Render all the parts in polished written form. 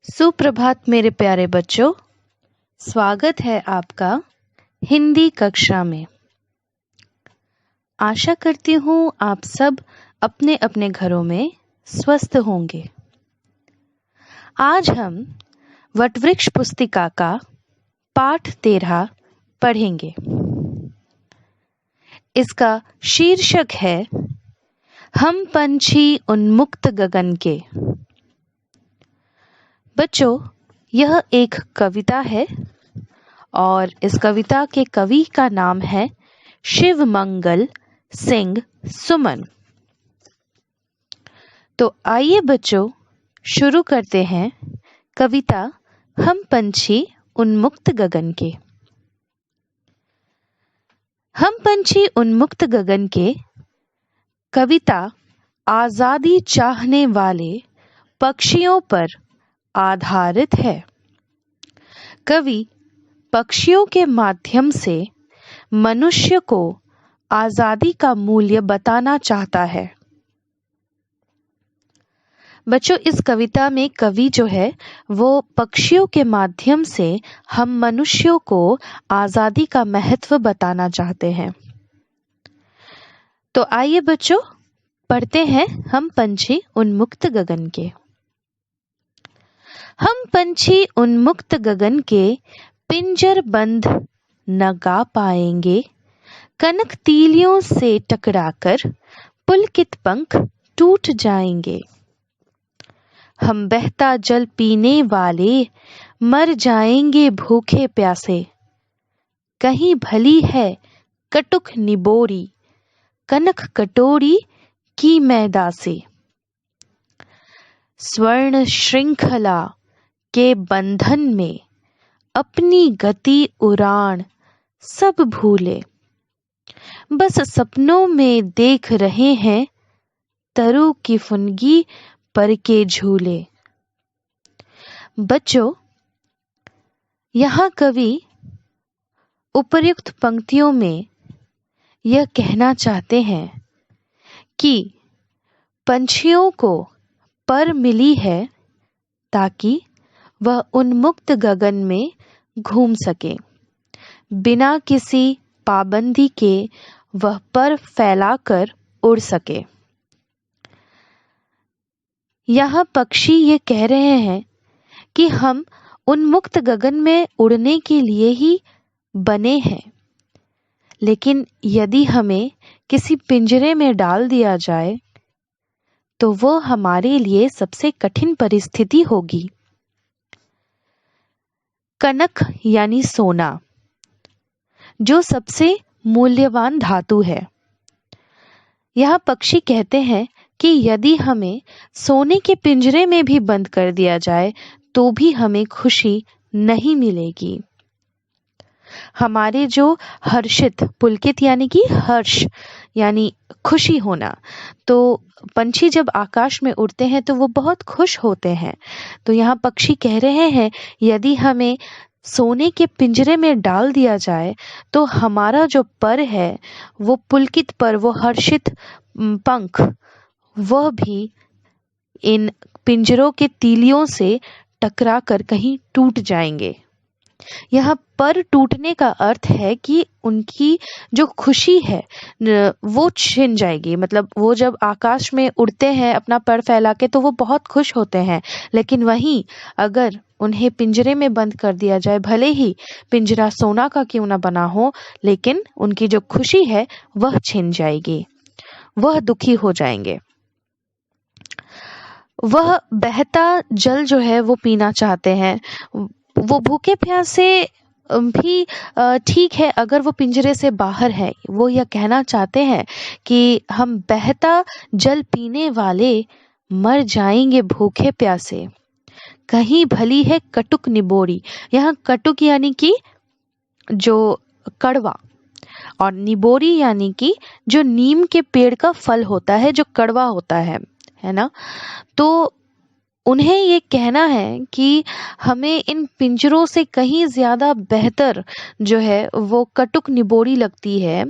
सुप्रभात मेरे प्यारे बच्चों, स्वागत है आपका हिंदी कक्षा में। आशा करती हूँ आप सब अपने अपने घरों में स्वस्थ होंगे। आज हम वटवृक्ष पुस्तिका का पाठ 13 पढ़ेंगे। इसका शीर्षक है हम पंछी उन्मुक्त गगन के। बच्चों, यह एक कविता है और इस कविता के कवि का नाम है शिवमंगल सिंह सुमन। तो आइए बच्चों, शुरू करते हैं कविता हम पंछी उन्मुक्त गगन के। हम पंछी उन्मुक्त गगन के कविता आजादी चाहने वाले पक्षियों पर आधारित है। कवि पक्षियों के माध्यम से मनुष्य को आजादी का मूल्य बताना चाहता है। बच्चों, इस कविता में कवि जो है वो पक्षियों के माध्यम से हम मनुष्यों को आजादी का महत्व बताना चाहते हैं। तो आइए बच्चों, पढ़ते हैं हम पंछी उन्मुक्त गगन के। हम पंछी उन्मुक्त गगन के पिंजर बंद न गा पाएंगे, कनक तीलियों से टकराकर पुलकित पंख टूट जाएंगे। हम बहता जल पीने वाले मर जाएंगे भूखे प्यासे, कहीं भली है कटुक निबोरी, कनक कटोरी की मैदा से। स्वर्ण श्रृंखला के बंधन में अपनी गति उड़ान सब भूले, बस सपनों में देख रहे हैं तरु की फुनगी पर के झूले। बच्चों, यहाँ कवि उपर्युक्त पंक्तियों में यह कहना चाहते हैं कि पंछियों को पर मिली है ताकि वह उन्मुक्त गगन में घूम सके, बिना किसी पाबंदी के वह पर फैलाकर उड़ सके। यहाँ पक्षी ये कह रहे हैं कि हम उन्मुक्त गगन में उड़ने के लिए ही बने हैं, लेकिन यदि हमें किसी पिंजरे में डाल दिया जाए तो वो हमारे लिए सबसे कठिन परिस्थिति होगी। कनक यानी सोना, जो सबसे मूल्यवान धातु है। यह पक्षी कहते हैं कि यदि हमें सोने के पिंजरे में भी बंद कर दिया जाए तो भी हमें खुशी नहीं मिलेगी। हमारे जो हर्षित, पुलकित यानी कि हर्ष यानी खुशी होना, तो पंछी जब आकाश में उड़ते हैं तो वो बहुत खुश होते हैं। तो यहाँ पक्षी कह रहे हैं यदि हमें सोने के पिंजरे में डाल दिया जाए तो हमारा जो पर है, वो पुलकित पर, वो हर्षित पंख, वह भी इन पिंजरों के तीलियों से टकरा कर कहीं टूट जाएंगे। यहाँ पर टूटने का अर्थ है कि उनकी जो खुशी है वो छिन जाएगी। मतलब वो जब आकाश में उड़ते हैं अपना पर फैला के तो वो बहुत खुश होते हैं, लेकिन वहीं अगर उन्हें पिंजरे में बंद कर दिया जाए, भले ही पिंजरा सोना का क्यों ना बना हो, लेकिन उनकी जो खुशी है वह छिन जाएगी, वह दुखी हो जाएंगे। वह बहता जल जो है वो पीना चाहते हैं। वो भूखे प्यासे भी ठीक है अगर वो पिंजरे से बाहर है। वो यह कहना चाहते हैं कि हम बहता जल पीने वाले मर जाएंगे भूखे प्यासे, कहीं भली है कटुक निबोरी। यहाँ कटुक यानी कि जो कड़वा, और निबोरी यानी कि जो नीम के पेड़ का फल होता है जो कड़वा होता है ना। तो उन्हें ये कहना है कि हमें इन पिंजरों से कहीं ज़्यादा बेहतर जो है वो कटुक निबोरी लगती है।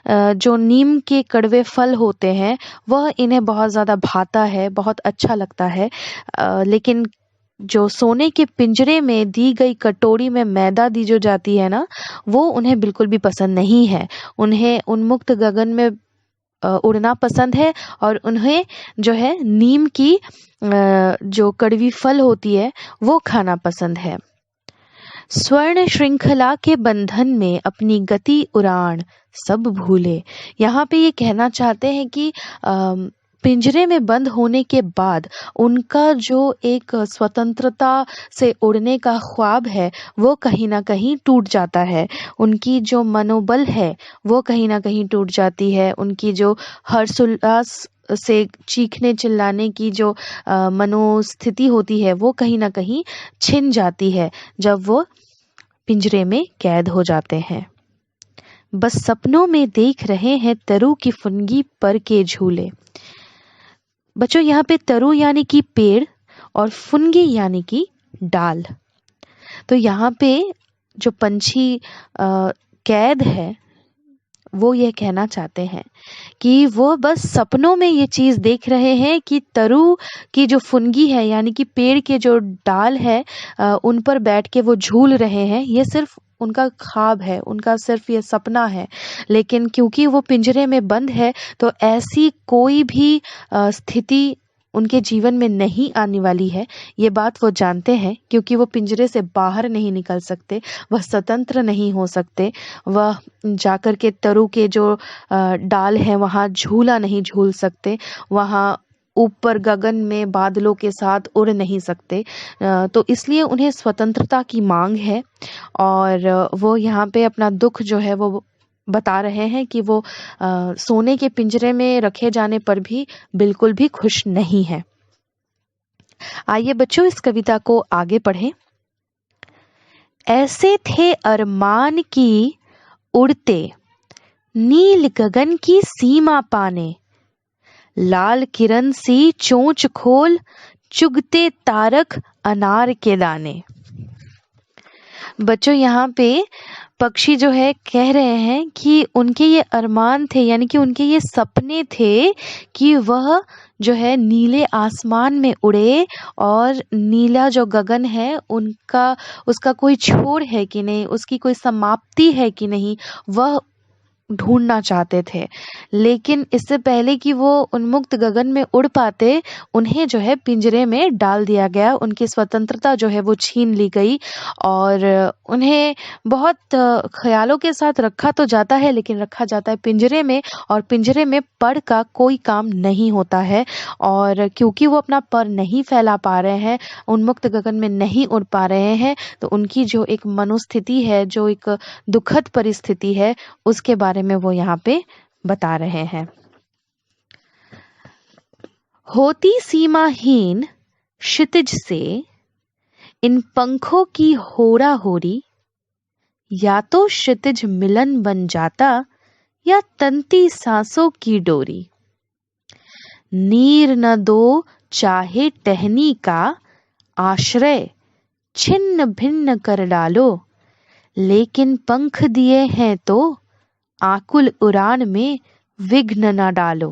जो नीम के कड़वे फल होते हैं वह इन्हें बहुत ज़्यादा भाता है, बहुत अच्छा लगता है। लेकिन जो सोने के पिंजरे में दी गई कटोरी में मैदा दी जो जाती है ना, वो उन्हें बिल्कुल भी पसंद नहीं है। उन्हें उन्मुक्त गगन में उड़ना पसंद है, और उन्हें जो है नीम की जो कड़वी फल होती है वो खाना पसंद है। स्वर्ण श्रृंखला के बंधन में अपनी गति उड़ान सब भूले। यहाँ पे ये कहना चाहते हैं कि पिंजरे में बंद होने के बाद उनका जो एक स्वतंत्रता से उड़ने का ख्वाब है वो कहीं ना कहीं टूट जाता है। उनकी जो मनोबल है वो कहीं ना कहीं टूट जाती है। उनकी जो हर्षोल्लास से चीखने चिल्लाने की जो मनोस्थिति होती है वो कहीं ना कहीं छिन जाती है जब वो पिंजरे में कैद हो जाते हैं। बस सपनों में देख रहे हैं तरु की फुनगी पर के झूले। बच्चों, यहाँ पे तरु यानी कि पेड़ और फुनगी यानी कि डाल। तो यहाँ पे जो पंछी कैद है वो ये कहना चाहते हैं कि वो बस सपनों में ये चीज़ देख रहे हैं कि तरु की जो फुनगी है यानी कि पेड़ के जो डाल है उन पर बैठ के वो झूल रहे हैं। ये सिर्फ उनका ख्वाब है, उनका सिर्फ ये सपना है। लेकिन क्योंकि वो पिंजरे में बंद है तो ऐसी कोई भी स्थिति उनके जीवन में नहीं आने वाली है। ये बात वो जानते हैं क्योंकि वो पिंजरे से बाहर नहीं निकल सकते, वह स्वतंत्र नहीं हो सकते। वह जाकर के तरु के जो डाल है वहाँ झूला नहीं झूल सकते, वहाँ ऊपर गगन में बादलों के साथ उड़ नहीं सकते। तो इसलिए उन्हें स्वतंत्रता की मांग है, और वो यहाँ पे अपना दुख जो है वो बता रहे हैं कि वो सोने के पिंजरे में रखे जाने पर भी बिल्कुल भी खुश नहीं है। आइए बच्चों, इस कविता को आगे पढ़ें। ऐसे थे अरमान की उड़ते, नील गगन की सीमा पाने, लाल किरण सी चोंच खोल, चुगते तारक अनार के दाने। बच्चों, यहाँ पे पक्षी जो है कह रहे हैं कि उनके ये अरमान थे यानी कि उनके ये सपने थे कि वह जो है नीले आसमान में उड़े, और नीला जो गगन है उसका कोई छोर है कि नहीं, उसकी कोई समाप्ति है कि नहीं, वह ढूंढना चाहते थे। लेकिन इससे पहले कि वो उन्मुक्त गगन में उड़ पाते, उन्हें जो है पिंजरे में डाल दिया गया, उनकी स्वतंत्रता जो है वो छीन ली गई, और उन्हें बहुत ख्यालों के साथ रखा तो जाता है, लेकिन रखा जाता है पिंजरे में, और पिंजरे में पर का कोई काम नहीं होता है। और क्योंकि वो अपना पर नहीं फैला पा रहे हैं, उन्मुक्त गगन में नहीं उड़ पा रहे हैं, तो उनकी जो एक मनोस्थिति है, जो एक दुखद परिस्थिति है, उसके बारे में वो यहाँ पे बता रहे हैं। होती सीमाहीन क्षितिज से इन पंखों की होरा होरी, या तो क्षितिज मिलन बन जाता या तंती सांसों की डोरी। नीर न दो चाहे टहनी का आश्रय, छिन्न भिन्न कर डालो, लेकिन पंख दिए हैं तो आकुल उड़ान में विघ्न न डालो।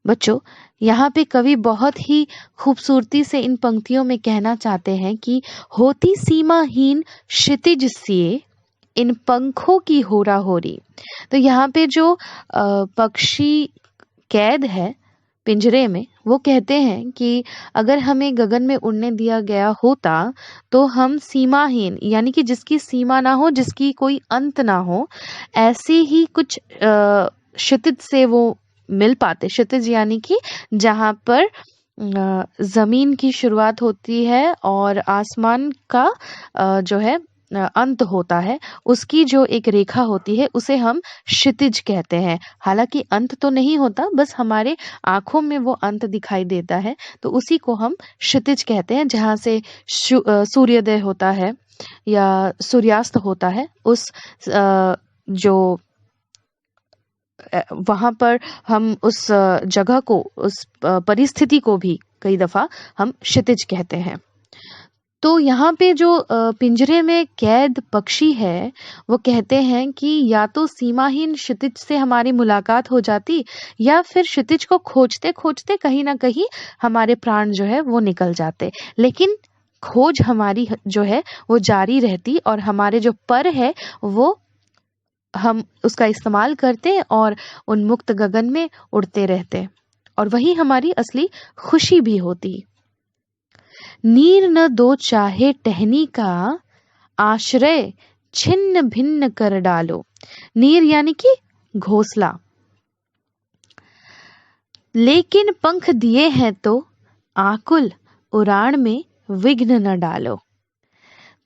बच्चों, यहाँ पे कवि बहुत ही खूबसूरती से इन पंक्तियों में कहना चाहते हैं कि होती सीमाहीन क्षितिज से इन पंखों की होरा होरी। तो यहाँ पे जो पक्षी कैद है पिंजरे में, वो कहते हैं कि अगर हमें गगन में उड़ने दिया गया होता तो हम सीमाहीन यानी कि जिसकी सीमा ना हो, जिसकी कोई अंत ना हो, ऐसे ही कुछ क्षितिज से वो मिल पाते। क्षितिज यानी कि जहाँ पर जमीन की शुरुआत होती है और आसमान का जो है अंत होता है, उसकी जो एक रेखा होती है उसे हम क्षितिज कहते हैं। हालांकि अंत तो नहीं होता, बस हमारे आंखों में वो अंत दिखाई देता है, तो उसी को हम क्षितिज कहते हैं। जहाँ से सूर्योदय होता है या सूर्यास्त होता है, उस जो वहाँ पर हम उस जगह को, उस परिस्थिति को भी कई दफा हम क्षितिज कहते हैं। तो यहाँ पे जो पिंजरे में कैद पक्षी है, वो कहते हैं कि या तो सीमाहीन क्षितिज से हमारी मुलाकात हो जाती, या फिर क्षितिज को खोजते-खोजते कहीं न कहीं हमारे प्राण जो है वो निकल जाते। लेकिन खोज हमारी जो है वो जारी रहती, और हमारे जो पर है वो हम उसका इस्तेमाल करते और उन्मुक्त गगन में उड़ते रहते, और वही हमारी असली खुशी भी होती। नीर न दो चाहे टहनी का, आश्रय छिन्न भिन्न कर डालो। नीर यानी कि घोंसला, लेकिन पंख दिए हैं तो आकुल उड़ान में विघ्न न डालो।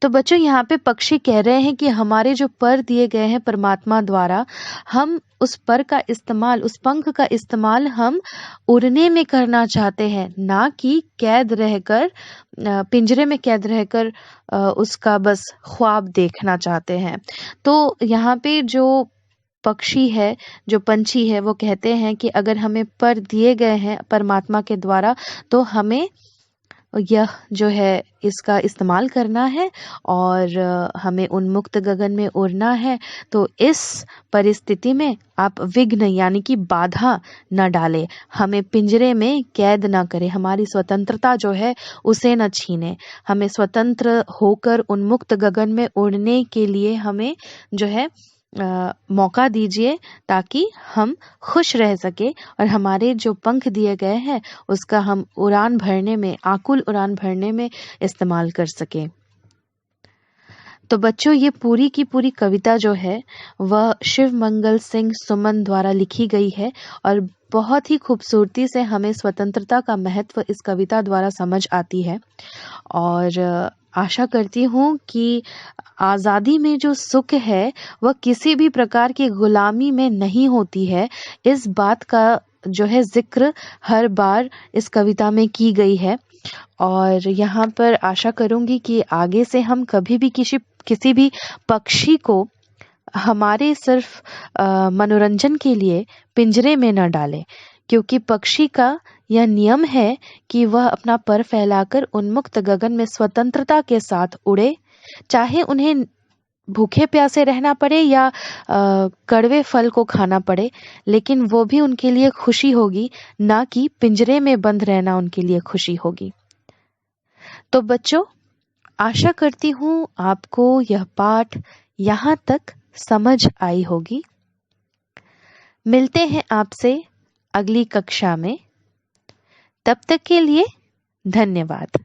तो बच्चों, यहाँ पे पक्षी कह रहे हैं कि हमारे जो पर दिए गए हैं परमात्मा द्वारा, हम उस पर का इस्तेमाल, उस पंख का इस्तेमाल हम उड़ने में करना चाहते हैं, ना कि कैद रहकर, पिंजरे में कैद रहकर उसका बस ख्वाब देखना चाहते हैं। तो यहाँ पे जो पक्षी है, जो पंछी है, वो कहते हैं कि अगर हमें पर दिए गए हैं परमात्मा के द्वारा, तो हमें यह जो है इसका इस्तेमाल करना है, और हमें उन्मुक्त गगन में उड़ना है। तो इस परिस्थिति में आप विघ्न यानी कि बाधा न डालें, हमें पिंजरे में कैद ना करें, हमारी स्वतंत्रता जो है उसे न छीने। हमें स्वतंत्र होकर उन्मुक्त गगन में उड़ने के लिए हमें जो है मौका दीजिए, ताकि हम खुश रह सके और हमारे जो पंख दिए गए हैं उसका हम उड़ान भरने में, आकुल उड़ान भरने में इस्तेमाल कर सके। तो बच्चों, ये पूरी की पूरी कविता जो है वह शिव मंगल सिंह सुमन द्वारा लिखी गई है, और बहुत ही खूबसूरती से हमें स्वतंत्रता का महत्व इस कविता द्वारा समझ आती है। और आशा करती हूँ कि आज़ादी में जो सुख है वह किसी भी प्रकार की गुलामी में नहीं होती है, इस बात का जो है जिक्र हर बार इस कविता में की गई है। और यहाँ पर आशा करूँगी कि आगे से हम कभी भी किसी भी पक्षी को हमारे सिर्फ मनोरंजन के लिए पिंजरे में न डालें, क्योंकि पक्षी का यह नियम है कि वह अपना पर फैलाकर उन्मुक्त गगन में स्वतंत्रता के साथ उड़े, चाहे उन्हें भूखे प्यासे रहना पड़े या कड़वे फल को खाना पड़े, लेकिन वो भी उनके लिए खुशी होगी, ना कि पिंजरे में बंद रहना उनके लिए खुशी होगी। तो बच्चों, आशा करती हूँ आपको यह पाठ यहाँ तक समझ आई होगी। मिलते हैं आपसे अगली कक्षा में, तब तक के लिए धन्यवाद।